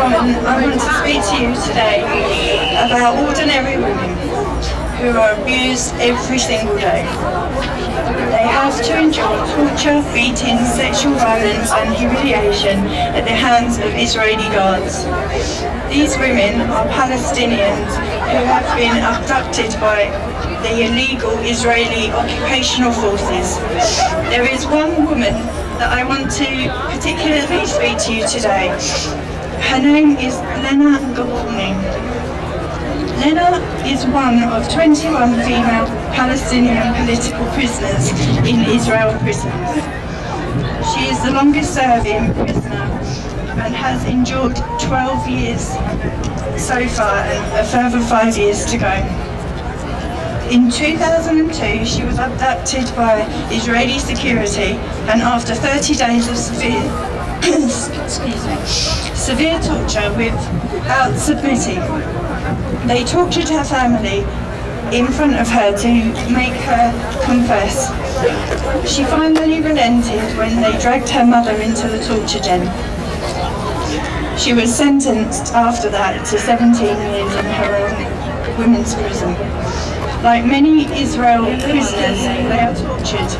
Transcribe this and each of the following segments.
I want to speak to you today about ordinary women who are abused every single day. They have to endure torture, beating, sexual violence and humiliation at the hands of Israeli guards. These women are Palestinians who have been abducted by the illegal Israeli occupational forces. There is one woman that I want to particularly speak to you today. Her name is Lena Gaboni. Lena is one of 21 female Palestinian political prisoners in Israel prisons. She is the longest serving prisoner and has endured 12 years so far and a further 5 years to go. In 2002, she was abducted by Israeli security, and after 30 days of severe torture without submitting, they tortured her family in front of her to make her confess. She finally relented when they dragged her mother into the torture den. She was sentenced after that to 17 years in her own women's prison. Like many Israel prisoners, they are tortured.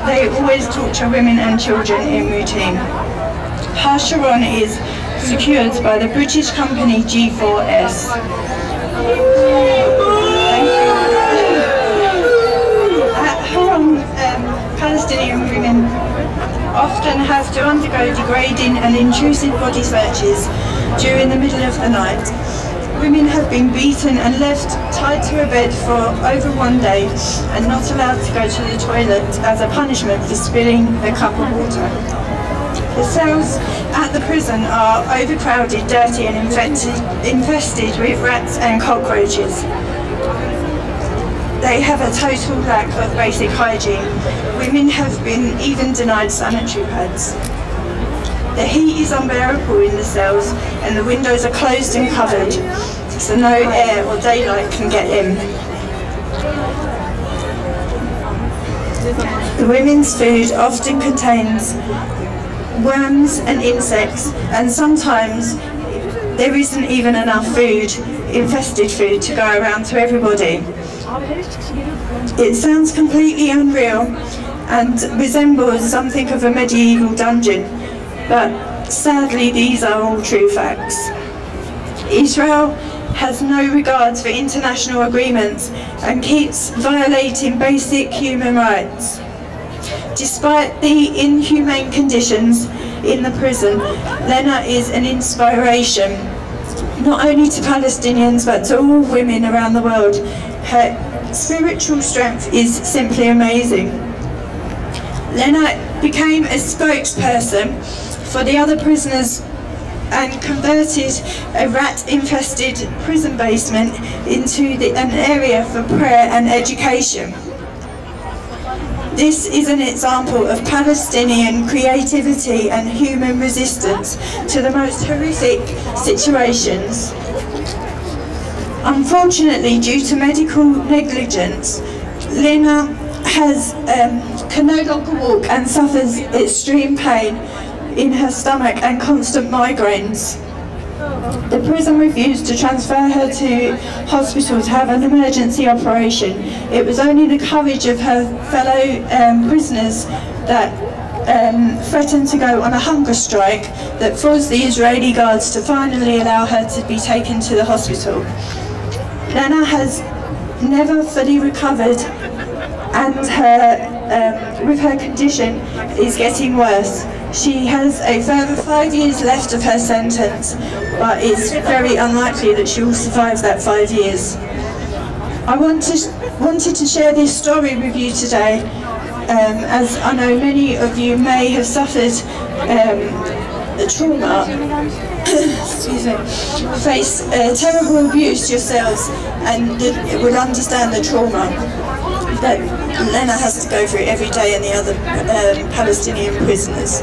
They always torture women and children in routine. Sharon is secured by the British company G4S. At home, Palestinian women often have to undergo degrading and intrusive body searches during the middle of the night. Women have been beaten and left tied to a bed for over 1 day and not allowed to go to the toilet as a punishment for spilling a cup of water. The cells at the prison are overcrowded, dirty and infested with rats and cockroaches. They have a total lack of basic hygiene. Women have been even denied sanitary pads. The heat is unbearable in the cells and the windows are closed and covered, so no air or daylight can get in. The women's food often contains worms and insects, and sometimes there isn't even enough food, infested food, to go around to everybody. It sounds completely unreal and resembles something of a medieval dungeon, but sadly these are all true facts. Israel has no regard for international agreements and keeps violating basic human rights. Despite the inhumane conditions in the prison, Lena is an inspiration, not only to Palestinians but to all women around the world. Her spiritual strength is simply amazing. Lena became a spokesperson for the other prisoners and converted a rat-infested prison basement into an area for prayer and education. This is an example of Palestinian creativity and human resistance to the most horrific situations. Unfortunately, due to medical negligence, Lena can no longer walk and suffers extreme pain in her stomach and constant migraines. The prison refused to transfer her to hospital to have an emergency operation. It was only the courage of her fellow prisoners that threatened to go on a hunger strike that forced the Israeli guards to finally allow her to be taken to the hospital. Lena has never fully recovered, and with her condition is getting worse. She has a further 5 years left of her sentence, but it's very unlikely that she will survive that 5 years. I wanted to share this story with you today, as I know many of you may have suffered trauma, excuse me, face terrible abuse yourselves, and will understand the trauma that Lena has to go through every day and the other Palestinian prisoners.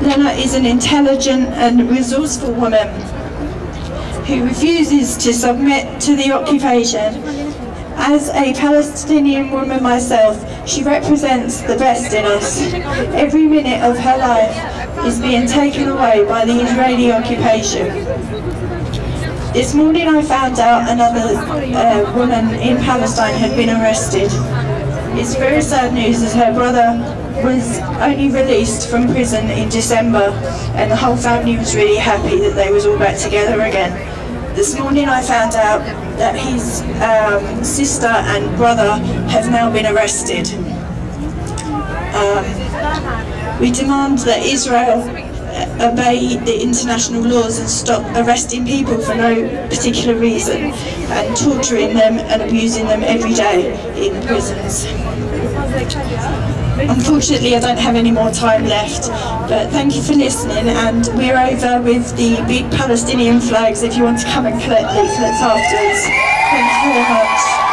Lena is an intelligent and resourceful woman who refuses to submit to the occupation. As a Palestinian woman myself, she represents the best in us. Every minute of her life is being taken away by the Israeli occupation. This morning I found out another woman in Palestine had been arrested. It's very sad news, as her brother was only released from prison in December, and the whole family was really happy that they was all back together again. This morning I found out that his sister and brother have now been arrested. We demand that Israel obey the international laws and stop arresting people for no particular reason and torturing them and abusing them every day in prisons. Unfortunately, I don't have any more time left, but thank you for listening, and we're over with the big Palestinian flags if you want to come and collect leaflets afterwards. Thank you very much.